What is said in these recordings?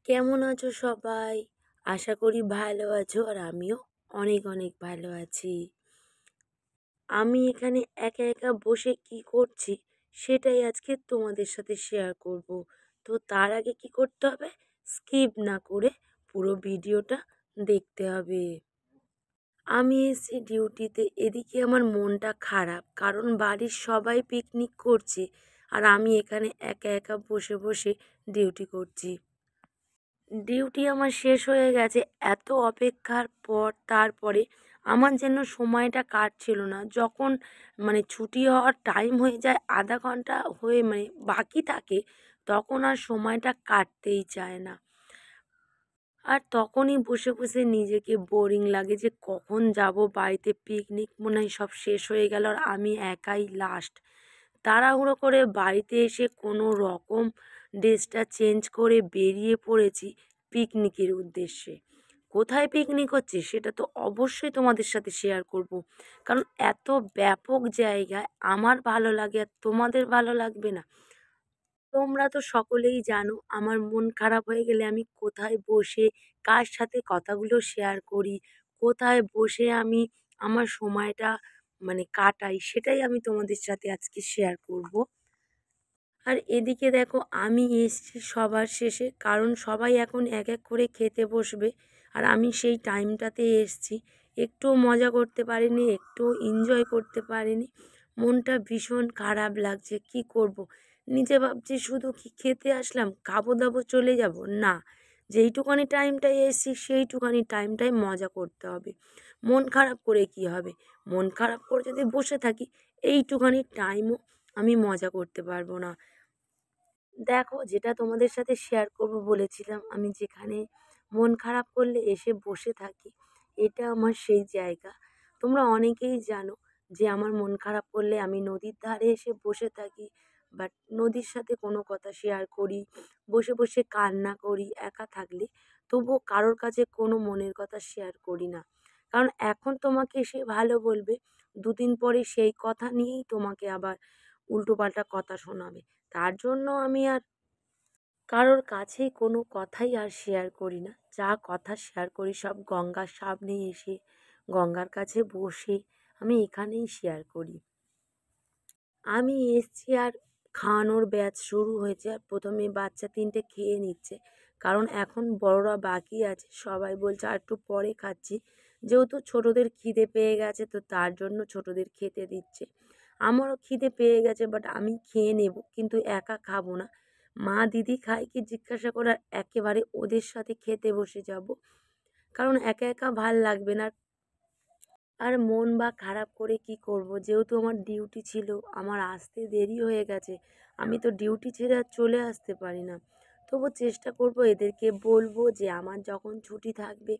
কেমন আছো সবাই? আশা করি ভালো আছো আর আমিও অনেক অনেক ভালো আছি। আমি এখানে একা একা বসে কি করছি সেটাই আজকে তোমাদের সাথে শেয়ার করব। তো তার আগে কি করতে হবে? স্কিপ না করে পুরো ভিডিওটা দেখতে হবে। আমি এসেছি ডিউটিতে, এদিকে আমার মনটা খারাপ কারণ বাড়ির সবাই পিকনিক করছে আর আমি এখানে একা একা বসে বসে ডিউটি করছি। ডিউটি আমার শেষ হয়ে গেছে, এত অপেক্ষার পর তারপরে আমার যেন সময়টা কাটছিল না। যখন ছুটি হওয়ার টাইম হয়ে যায়, আধা ঘন্টা হয়ে বাকি থাকে, তখন আর সময়টা কাটতেই চায় না। আর তখনই বসে বসে নিজেকে বোরিং লাগে যে কখন যাব বাড়িতে, পিকনিক মনে হয় সব শেষ হয়ে গেল আর আমি একাই লাস্ট। তাড়াহুড়ো করে বাড়িতে এসে কোনো রকম ড্রেসটা চেঞ্জ করে বেরিয়ে পড়েছি পিকনিকের উদ্দেশ্যে। কোথায় পিকনিক হচ্ছে সেটা তো অবশ্যই তোমাদের সাথে শেয়ার করব, কারণ এত ব্যাপক জায়গায় আমার ভালো লাগে আর তোমাদের ভালো লাগবে না? তোমরা তো সকলেই জানো আমার মন খারাপ হয়ে গেলে আমি কোথায় বসে কার সাথে কথাগুলো শেয়ার করি, কোথায় বসে আমি আমার সময়টা কাটাই, সেটাই আমি তোমাদের সাথে আজকে শেয়ার করব। আর এদিকে দেখো আমি এসছি সবার শেষে, কারণ সবাই এখন এক এক করে খেতে বসবে আর আমি সেই টাইমটাতে এসছি। একটু মজা করতে পারিনি, একটু এনজয় করতে পারিনি। মনটা ভীষণ খারাপ লাগছে। কি করব? নিজে ভাবছি শুধু কি খেতে আসলাম, খাবো দাবো চলে যাব? না, যেইটুখানি টাইমটায় এসছি সেইটুখানি টাইমটায় মজা করতে হবে। মন খারাপ করে কি হবে? মন খারাপ করে যদি বসে থাকি, এইটুখানি টাইমও আমি মজা করতে পারবো না। দেখো, যেটা তোমাদের সাথে শেয়ার করব বলেছিলাম, আমি যেখানে মন খারাপ করলে এসে বসে থাকি, এটা আমার সেই জায়গা। তোমরা অনেকেই জানো যে আমার মন খারাপ করলে আমি নদীর ধারে এসে বসে থাকি, বাট নদীর সাথে কোনো কথা শেয়ার করি, বসে বসে কান্না করি একা থাকলে। তবুও কারোর কাছে কোনো মনের কথা শেয়ার করি না, কারণ এখন তোমাকে সে ভালো বলবে, দুদিন পরে সেই কথা নিয়েই তোমাকে আবার উল্টোপাল্টা কথা শোনাবে। তার জন্য আমি আর কারোর কাছেই কোনো কথাই আর শেয়ার করি না। যা কথা শেয়ার করি সব গঙ্গার সামনে এসে, গঙ্গার কাছে বসে আমি এখানেই শেয়ার করি। আমি এসছি আর খাওয়ানোর ব্যাচ শুরু হয়েছে আর প্রথমে বাচ্চা 3টে খেয়ে নিচ্ছে, কারণ এখন বড়রা বাকি আছে। সবাই বলছে আর একটু পরে খাচ্ছি, যেহেতু ছোটদের খিদে পেয়ে গেছে তো তার জন্য ছোটদের খেতে দিচ্ছে। আমারও খিদে পেয়ে গেছে, বাট আমি খেয়ে নেব, কিন্তু একা খাবো না। মা দিদি খায় কি জিজ্ঞাসা করে আর একেবারে ওদের সাথে খেতে বসে যাব, কারণ একা একা ভাল লাগবে না। আর মন বা খারাপ করে কি করব? যেহেতু আমার ডিউটি ছিল, আমার আসতে দেরি হয়ে গেছে, আমি তো ডিউটি ছেড়ে আর চলে আসতে পারি না। তবু চেষ্টা করব, এদেরকে বলবো যে আমার যখন ছুটি থাকবে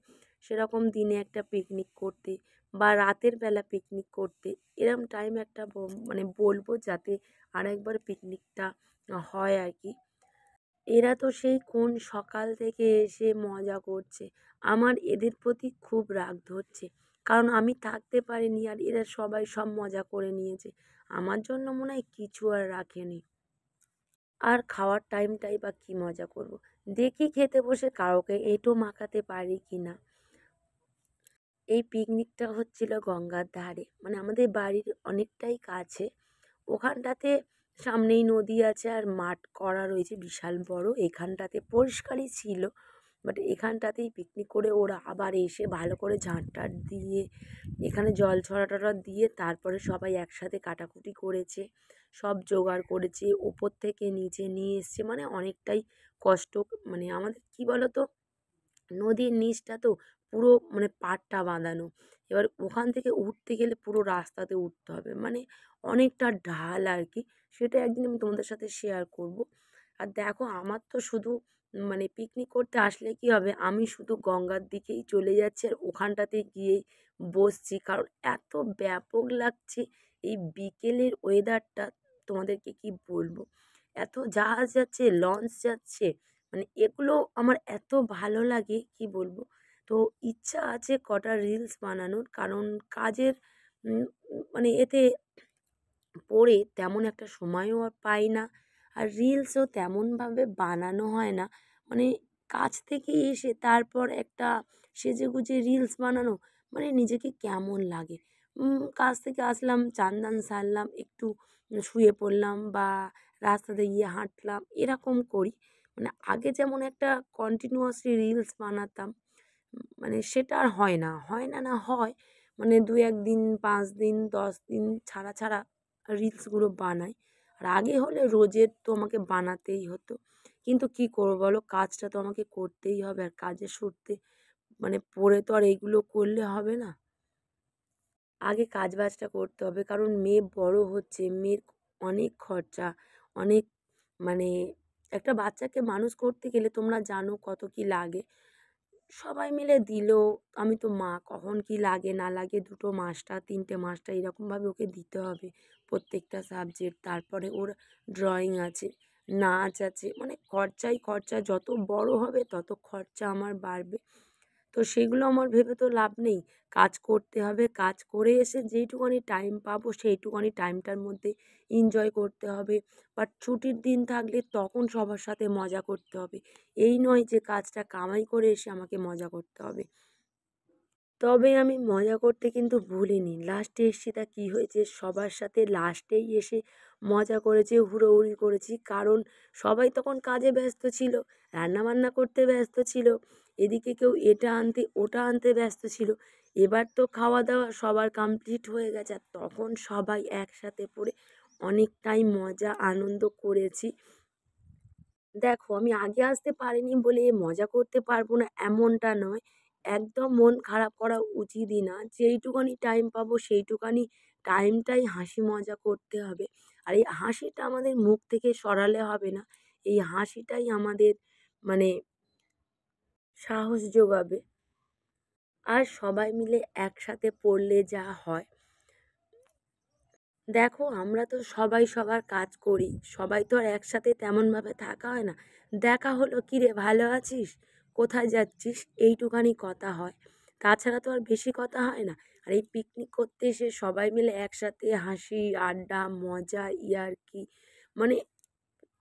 সেরকম দিনে একটা পিকনিক করতে বা রাতের বেলা পিকনিক করতে, এরম টাইম একটা বলবো, যাতে আরেকবার পিকনিকটা হয় আর কি। এরা তো সেই কোন সকাল থেকে এসে মজা করছে। আমার এদের প্রতি খুব রাগ ধরছে, কারণ আমি থাকতে পারিনি আর এরা সবাই সব মজা করে নিয়েছে। আমার জন্য মনে হয় কিছু আর রাখেনি। আর খাওয়ার টাইমটাই বা কি মজা করব। দেখি খেতে বসে কাউকে এঁটো মাখাতে পারি কি না। এই পিকনিকটা হচ্ছিল গঙ্গার ধারে, আমাদের বাড়ির অনেকটাই কাছে। ওখানটাতে সামনেই নদী আছে আর মাঠ করা রয়েছে বিশাল বড়। এখানটাতে পরিষ্কারই ছিল, বাট এখানটাতেই পিকনিক করে ওরা আবার এসে ভালো করে ঝাঁট টাট দিয়ে এখানে জল ছড়া টড়া দিয়ে তারপরে সবাই একসাথে কাটাকুটি করেছে, সব জোগাড় করেছে, ওপর থেকে নিচে নিয়ে এসছে। অনেকটাই কষ্ট। আমাদের কি বলো তো, নদীর নিচটা তো পুরো পাড়টা বাঁধানো। এবার ওখান থেকে উঠতে গেলে পুরো রাস্তাতে উঠতে হবে, অনেকটা ঢাল আর কি। সেটা একদিন আমি তোমাদের সাথে শেয়ার করব। আর দেখো, আমার তো শুধু পিকনিক করতে আসলে কি হবে, আমি শুধু গঙ্গার দিকেই চলে যাচ্ছি আর ওখানটাতে গিয়েই বসছি, কারণ এত ব্যাপক লাগছে এই বিকেলের ওয়েদারটা। তোমাদেরকে কি বলবো, এত জাহাজ যাচ্ছে, লঞ্চ যাচ্ছে, এগুলো আমার এত ভালো লাগে কি বলবো। তো ইচ্ছা আছে কটা রিলস বানানোর, কারণ কাজের এতে পড়ে তেমন একটা সময়ও আর পাই না, আর রিলসও তেমনভাবে বানানো হয় না। মানে কাজ থেকে এসে তারপর একটা সেজেগুজে রিলস বানানো মানে নিজেকে কেমন লাগে। কাজ থেকে আসলাম, চান দান সারলাম, একটু শুয়ে পড়লাম বা রাস্তাতে গিয়ে হাঁটলাম, এরকম করি। মানে আগে যেমন একটা কন্টিনিউয়াসলি রিলস বানাতাম, মানে সেটা আর হয় না। হয় না, না হয়, মানে ২-১ দিন, ৫ দিন, ১০ দিন ছাড়া, ছাড়া রিলসগুলো বানাই। আর আগে হলে রোজের তো আমাকে বানাতেই হতো। কিন্তু কি করবো বলো? কাজটা তো আমাকে করতেই হবে। আর কাজের সূত্রে মানে পড়ে তো আর এইগুলো করলে হবে না। আগে কাজবাজটা করতে হবে, কারণ মেয়ে বড় হচ্ছে, মেয়ের অনেক খরচা, অনেক, মানে একটা বাচ্চাকে মানুষ করতে গেলে তোমরা জানো কত কি লাগে। সবাই মিলে দিলেও আমি তো মা, কখন কি লাগে না লাগে, 2টো মাস্টার 3টে মাস্টার এরকমভাবে ওকে দিতে হবে প্রত্যেকটা সাবজেক্ট। তারপরে ওর ড্রয়িং আছে, নাচ আছে, মানে খরচাই খরচা। যত বড় হবে তত খরচা আমার বাড়বে। তো সেগুলো আমার ভেবে তো লাভ নেই। কাজ করতে হবে, কাজ করে এসে যেইটুখানি টাইম পাবো সেইটুখানি টাইমটার মধ্যে এনজয় করতে হবে। বাট ছুটির দিন থাকলে তখন সবার সাথে মজা করতে হবে। এই নয় যে কাজটা কামাই করে এসে আমাকে মজা করতে হবে। তবে আমি মজা করতে কিন্তু ভুলিনি। লাস্টে এসছি তা কী হয়েছে, সবার সাথে লাস্টেই এসে মজা করেছি, হুড়োহুড়ি করেছি। কারণ সবাই তখন কাজে ব্যস্ত ছিল, রান্নাবান্না করতে ব্যস্ত ছিল, এদিকে কেউ এটা আনতে ওটা আনতে ব্যস্ত ছিল। এবার তো খাওয়া দাওয়া সবার কমপ্লিট হয়ে গেছে, আর তখন সবাই একসাথে পড়ে অনেকটাই মজা আনন্দ করেছি। দেখো, আমি আগে আসতে পারিনি বলে মজা করতে পারবো না এমনটা নয়। একদম মন খারাপ করা উচিতই না। যেইটুখানি টাইম পাবো সেইটুখানি টাইমটাই হাসি মজা করতে হবে। আর এই হাসিটা আমাদের মুখ থেকে সরালে হবে না। এই হাসিটাই আমাদের মানে সাহস যোগাবে। আর সবাই মিলে একসাথে পড়লে যা হয়, দেখো আমরা তো সবাই সবার কাজ করি, সবাই তো আর একসাথে তেমনভাবে থাকা হয় না। দেখা হলো, কী রে ভালো আছিস, কোথায় যাচ্ছিস, এইটুখানি কথা হয়। তাছাড়া তো আর বেশি কথা হয় না। আর এই পিকনিক করতে এসে সবাই মিলে একসাথে হাসি আড্ডা মজা ইয়ার্কি, মানে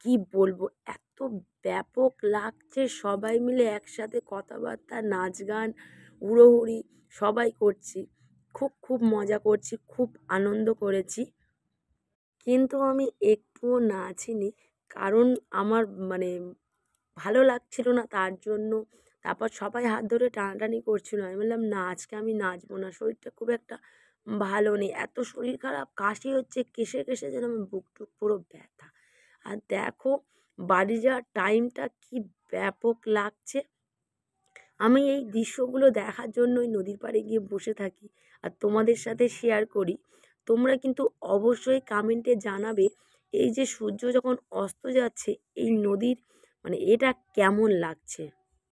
কি বলবো, এত ব্যাপক লাগছে। সবাই মিলে একসাথে কথাবার্তা, নাচ গান, হুড়োহুড়ি সবাই করছি। খুব খুব মজা করছি, খুব আনন্দ করেছি। কিন্তু আমি একটুও নাচিনি, কারণ আমার মানে ভালো লাগছিল না তার জন্য। তারপর সবাই হাত ধরে টানাটানি করছিল, আমি বললাম না, আজকে আমি নাচবো না, শরীরটা খুব একটা ভালো নেই, এত শরীর খারাপ, কাশি হচ্ছে, কেশে কেশে যেন আমার বুক টুক পুরো ব্যথা। আর দেখো, বাড়ি যাওয়ার টাইমটা কি ব্যাপক লাগছে। আমি এই দৃশ্যগুলো দেখার জন্যই নদীর পাড়ে গিয়ে বসে থাকি আর তোমাদের সাথে শেয়ার করি। তোমরা কিন্তু অবশ্যই কমেন্টে জানাবে, এই যে সূর্য যখন অস্ত যাচ্ছে এই নদীর, মানে এটা কেমন লাগছে।